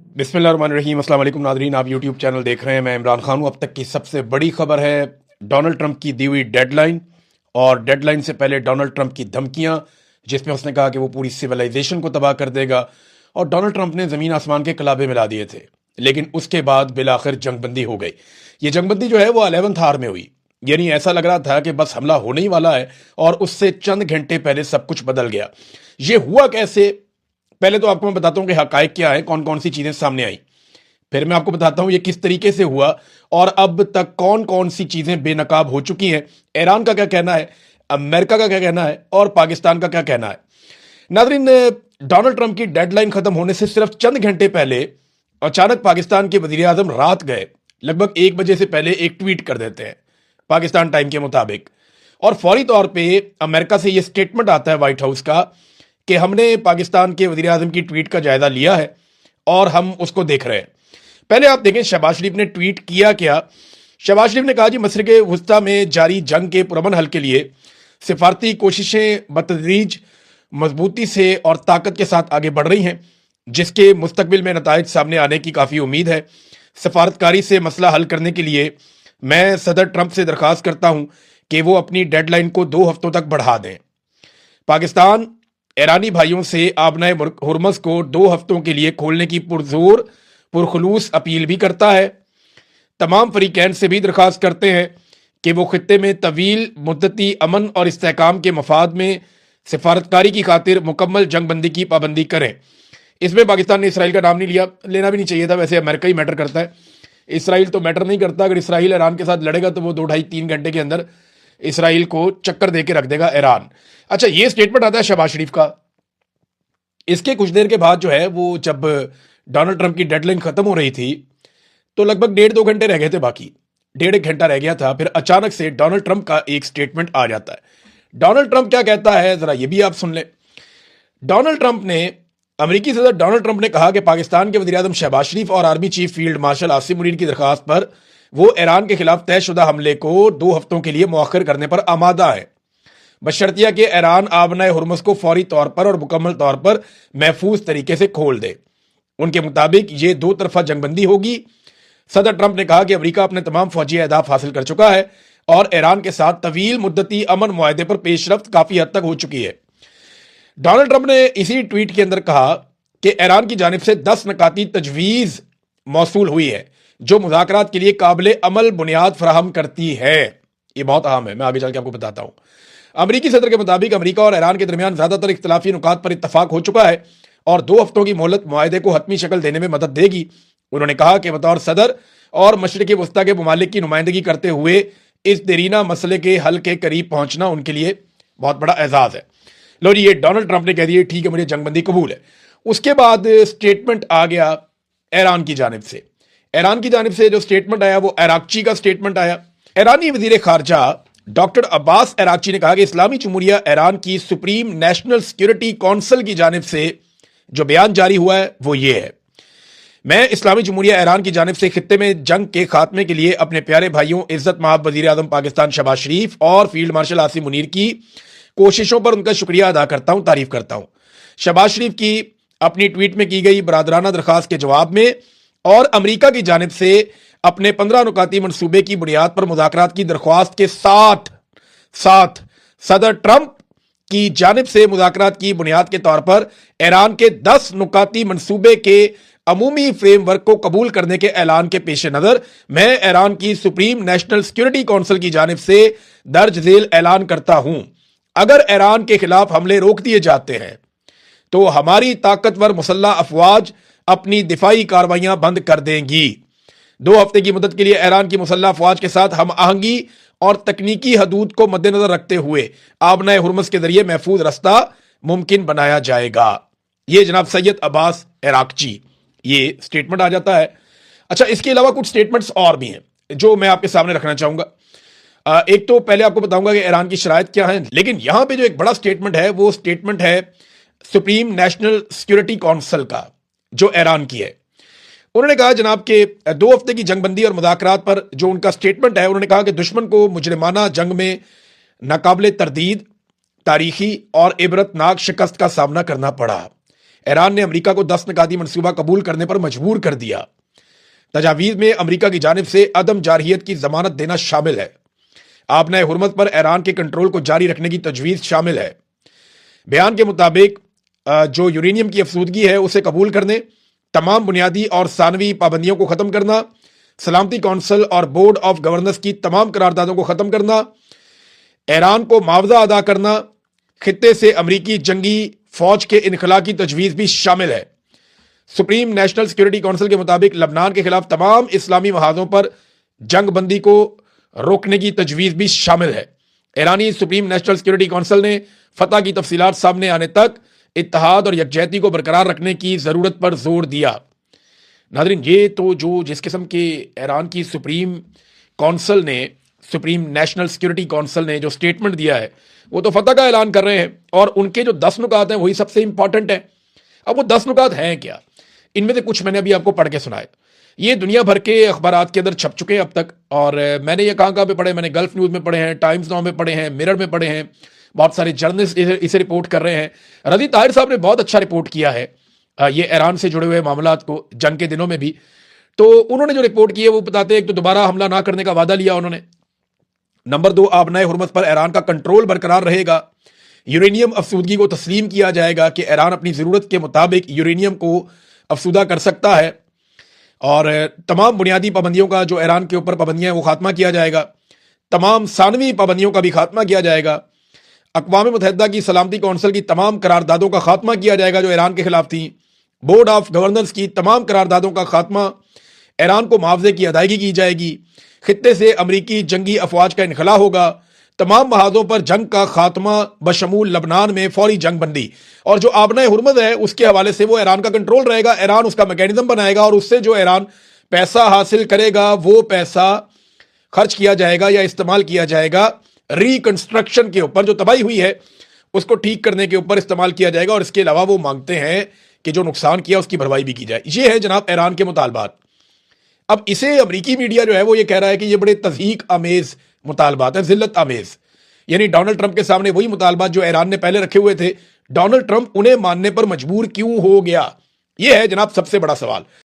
बिस्मिल्लाहिर्रहमानिर्रहीम। अस्सलाम वालेकुम नादरीन, आप यूट्यूब चैनल देख रहे हैं। मैं इमरान खान हूँ। अब तक की सबसे बड़ी खबर है डोनाल्ड ट्रंप की दी हुई डेडलाइन, और डेडलाइन से पहले डोनाल्ड ट्रंप की धमकियां, जिसमें उसने कहा कि वो पूरी सिविलाइजेशन को तबाह कर देगा। और डोनाल्ड ट्रंप ने ज़मीन आसमान के कलाबे मिला दिए थे, लेकिन उसके बाद बिलाखिर जंगबंदी हो गई। ये जंगबंदी जो है वो 11th आवर में हुई, यानी ऐसा लग रहा था कि बस हमला होने ही वाला है, और उससे चंद घंटे पहले सब कुछ बदल गया। ये हुआ कैसे? पहले तो आपको मैं बताता हूं कि हकायक क्या है, कौन कौन सी चीजें सामने आई। फिर मैं आपको बताता हूं ये किस तरीके से हुआ, और अब तक कौन कौन सी चीजें बेनकाब हो चुकी हैं। ईरान का क्या कहना है, अमेरिका का क्या कहना है, और पाकिस्तान का क्या कहना है। नादरीन, डोनाल्ड ट्रंप की डेडलाइन खत्म होने से सिर्फ चंद घंटे पहले अचानक पाकिस्तान के वजीर आजम रात गए लगभग 1 बजे से पहले एक ट्वीट कर देते हैं पाकिस्तान टाइम के मुताबिक, और फौरी तौर पे अमेरिका से यह स्टेटमेंट आता है व्हाइट हाउस का कि हमने पाकिस्तान के वजीर आजम की ट्वीट का जायजा लिया है और हम उसको देख रहे हैं। पहले आप देखें शहबाज शरीफ ने ट्वीट किया क्या। शहबाज शरीफ ने कहा जी, मशरिक वस्ता में जारी जंग के पुरअमन हल के लिए सिफारती कोशिशें बतदरीज मजबूती से और ताकत के साथ आगे बढ़ रही हैं, जिसके मुस्तकबिल में नताइज सामने आने की काफ़ी उम्मीद है। सफारतकारी से मसला हल करने के लिए मैं सदर ट्रंप से दरख्वास्त करता हूं कि वो अपनी डेडलाइन को 2 हफ्तों तक बढ़ा दें। पाकिस्तान ईरानी भाइयों से आबनाए हुर्मस को 2 हफ्तों के लिए खोलने की पुरजोर पुरखलूस अपील भी करता है। तमाम फरीकैन से भी दरख्वास्त करते हैं कि वो खित्ते में तवील मुद्दती अमन और इस्तेहकाम के मफाद में सिफारतकारी की खातिर मुकम्मल जंगबंदी की पाबंदी करें। इसमें पाकिस्तान ने इसराइल का नाम नहीं लिया, लेना भी नहीं चाहिए था। वैसे अमेरिका ही मैटर करता है, इसराइल तो मैटर नहीं करता। अगर इसराइल ईरान के साथ लड़ेगा तो वो 2 ढाई 3 घंटे के अंदर इसराइल को चक्कर दे के रख देगा ईरान। अच्छा, ये स्टेटमेंट आता है शहबाज शरीफ का। इसके कुछ देर के बाद जो है वो, जब डोनाल्ड ट्रंप की डेडलाइन खत्म हो रही थी तो लगभग 1.5 2 घंटे रह गए थे, बाकी 1.5 घंटा रह गया था। फिर अचानक से डोनाल्ड ट्रंप का एक स्टेटमेंट आ जाता है। डोनाल्ड ट्रंप क्या कहता है, जरा ये भी आप सुन लें। डोनाल्ड ट्रंप ने, अमेरिकी सदर डोनाल्ड ट्रंप ने कहा कि पाकिस्तान के वज़ीर-ए-आज़म शहबाज शरीफ और army chief field marshal Asim Munir की दरखास्त पर वो ईरान के खिलाफ तयशुदा हमले को 2 हफ्तों के लिए मौखर करने पर आमादा है, बशर्तिया कि ईरान आबनाए हुर्मस को फौरी तौर पर और मुकम्मल तौर पर महफूज तरीके से खोल दे। उनके मुताबिक ये 2 तरफा जंगबंदी होगी। सदर ट्रंप ने कहा कि अमेरिका अपने तमाम फौजी अहदाफ हासिल कर चुका है और ईरान के साथ तवील मुद्दती अमन मुआहदे पर पेशरफ्त काफी हद तक हो चुकी है। डोनाल्ड ट्रंप ने इसी ट्वीट के अंदर कहा कि ईरान की जानिब से 10 नकाती तजवीज़ मौसूल हुई है जो मुज़ाकरात के लिए काबिल अमल बुनियाद फराहम करती है। ये बहुत अहम है, मैं आगे चल के आपको बताता हूं। अमरीकी सदर के मुताबिक अमरीका और ईरान के दरमियान ज्यादातर इख्तलाफी नुकात पर इत्तफाक हो चुका है और 2 हफ्तों की मोहलत मुआहदे को हतमी शक्ल देने में मदद देगी। उन्होंने कहा कि बतौर सदर और मशरिक़ वस्ता के ममालिक की नुमाइंदगी करते हुए इस देरीना मसले के हल के करीब पहुंचना उनके लिए बहुत बड़ा एजाज है। लो जी, ये डोनाल्ड ट्रंप ने कह दिया ठीक है, मुझे जंगबंदी कबूल है। उसके बाद स्टेटमेंट आ गया ईरान की जानिब से। ईरान की जानिब से जो स्टेटमेंट आया वो अराक्ची का स्टेटमेंट आया। ईरानी वजीर खारजा डॉक्टर अब्बास अराक्ची ने कहा कि इस्लामी जमहूरिया ईरान की सुप्रीम नेशनल सिक्योरिटी काउंसिल की जानिब से जो बयान जारी हुआ है वो ये है। मैं इस्लामी जमहूरिया ईरान की जानिब से खित्ते में जंग के खात्मे के लिए अपने प्यारे भाइयों इज्जत महाब वजीर आजम पाकिस्तान शहबाज शरीफ और फील्ड मार्शल आसिम मुनीर की कोशिशों पर उनका शुक्रिया अदा करता हूं, तारीफ करता हूं। शहबाज शरीफ की अपनी ट्वीट में की गई बरादराना दरखास्त के जवाब में और अमेरिका की जानिब से अपने 15 नुकाती मंसूबे की बुनियाद पर मुज़ाकरात की दरख्वास्त के साथ साथ सदर ट्रंप की जानिब से मुज़ाकरात की बुनियाद के तौर पर ईरान के 10 नुकाती मंसूबे के अमूमी फ्रेमवर्क को कबूल करने के ऐलान के पेश नज़र मैं ईरान की सुप्रीम नेशनल सिक्योरिटी काउंसिल की जानिब से दर्ज झेल ऐलान करता हूं, अगर ईरान के खिलाफ हमले रोक दिए जाते हैं तो हमारी ताकतवर मुसल्लह अफवाज अपनी दिफाई कार्रवाइयां बंद कर देंगी। 2 हफ्ते की मदद के लिए ईरान की मुसल्लह अफवाज के साथ हम आहंगी और तकनीकी हदूद को मद्देनजर रखते हुए आबनाए हुर्मस के जरिए महफूज रास्ता मुमकिन बनाया जाएगा। ये जनाब सैयद अब्बास अराक्ची, ये स्टेटमेंट आ जाता है। अच्छा, इसके अलावा कुछ स्टेटमेंट्स और भी हैं जो मैं आपके सामने रखना चाहूंगा। एक तो पहले आपको बताऊंगा कि ईरान की शराइत क्या है, लेकिन यहां पे जो एक बड़ा स्टेटमेंट है वो स्टेटमेंट है सुप्रीम नेशनल सिक्योरिटी काउंसिल का, जो ईरान की है। उन्होंने कहा जनाब के 2 हफ्ते की जंगबंदी और मुज़ाकरात पर जो उनका स्टेटमेंट है, उन्होंने कहा कि दुश्मन को मुजरिमाना जंग में नाकाबिले तरदीद तारीखी और इबरतनाक शिकस्त का सामना करना पड़ा। ایران نے امریکہ کو 10 نکاتی منصوبہ قبول کرنے پر مجبور کر دیا۔ تجاویز میں امریکہ کی جانب سے عدم جارحیت کی ضمانت دینا شامل ہے۔ آبنائے حرمت پر ایران کے کنٹرول کو جاری رکھنے کی تجویز شامل ہے۔ بیان کے مطابق جو یورینیم کی افزودگی ہے اسے قبول کرنے، تمام بنیادی اور ثانوی پابندیوں کو ختم کرنا، سلامتی کونسل اور بورڈ آف گورننس کی تمام قراردادوں کو ختم کرنا، ایران کو معاوضہ ادا کرنا، خطے سے امریکی جنگی فوج کے انخلاء کی تجویز بھی شامل ہے۔ سپریم نیشنل سیکورٹی کونسل کے مطابق لبنان کے خلاف تمام اسلامی محاذوں پر جنگ بندی کو روکنے کی تجویز بھی شامل ہے۔ ایرانی سپریم نیشنل سیکورٹی کونسل نے فتح کی تفصیلات سامنے آنے تک اتحاد اور یکجہتی کو برقرار رکھنے کی ضرورت پر زور دیا۔ ناظرین، یہ تو جس قسم کے ایران کی سپریم نیشنل سیکورٹی کونسل نے جو سٹیٹمنٹ دیا ہے وہ تو فتح کا اعلان کر رہے ہیں، اور ان کے جو 10 نکات ہیں وہی سب سے امپورٹنٹ ہیں۔ اب وہ 10 نکات ہیں کیا؟ ان میں سے کچھ میں نے ابھی آپ کو پڑھ کے سنائے۔ یہ دنیا بھر کے اخبارات کے اندر چھپ چکے ہیں اب تک، اور میں نے یہ کہاں پہ پڑھے؟ میں نے گلف نیوز میں پڑھے ہیں، ٹائمز ناؤ میں پڑھے ہیں، مرر میں پڑھے ہیں، بہت سارے جرنلسٹ اسے رپورٹ کر رہے ہیں۔ رضی طاہر صاحب نے بہت اچھا رپورٹ کیا ہے یہ ایران سے جڑے ہوئے معاملات کو جنگ کے دنوں میں بھی۔ تو انہوں نے جو رپورٹ کی ہے وہ بتاتے ہیں، ایک تو دوبارہ حملہ نہ کرنے کا وعدہ لیا انہوں نے، نمبر 2 آبنائے حرمت پر ایران کا کنٹرول برقرار رہے گا، یورینیم افسودگی کو تسلیم کیا جائے گا کہ ایران اپنی ضرورت کے مطابق یورینیم کو افسودہ کر سکتا ہے، اور تمام بنیادی پابندیوں کا جو ایران کے اوپر پابندیاں ہیں وہ خاتمہ کیا جائے گا، تمام ثانوی پابندیوں کا بھی خاتمہ کیا جائے گا، اقوام متحدہ کی سلامتی کونسل کی تمام قراردادوں کا خاتمہ کیا جائے گا جو ایران کے خلاف تھیں، بورڈ آف گورننس کی تمام قراردادوں کا خاتمہ، ایران کو معاوضے کی ادائیگی کی جائے گی، خطے سے امریکی جنگی افواج کا انخلاء ہوگا، تمام محاذوں پر جنگ کا خاتمہ بشمول لبنان میں فوری جنگ بندی، اور جو آبنائے حرمت ہے اس کے حوالے سے وہ ایران کا کنٹرول رہے گا، ایران اس کا میکینزم بنائے گا، اور اس سے جو ایران پیسہ حاصل کرے گا وہ پیسہ خرچ کیا جائے گا یا استعمال کیا جائے گا ریکنسٹرکشن کے اوپر، جو تباہی ہوئی ہے اس کو ٹھیک کرنے کے اوپر استعمال کیا جائے گا، اور اس کے علاوہ وہ مانگتے ہیں کہ جو نقصان کیا اس کی بھرپائی بھی کی جائے۔ یہ ہے جناب ایران کے مطالبات۔ اب اسے امریکی میڈیا جو ہے وہ یہ کہہ رہا ہے کہ یہ بڑے تضحیک آمیز مطالبات ہیں، ذلت آمیز، یعنی ڈونلڈ ٹرمپ کے سامنے وہی مطالبات جو ایران نے پہلے رکھے ہوئے تھے، ڈونلڈ ٹرمپ انہیں ماننے پر مجبور کیوں ہو گیا؟ یہ ہے جناب سب سے بڑا سوال۔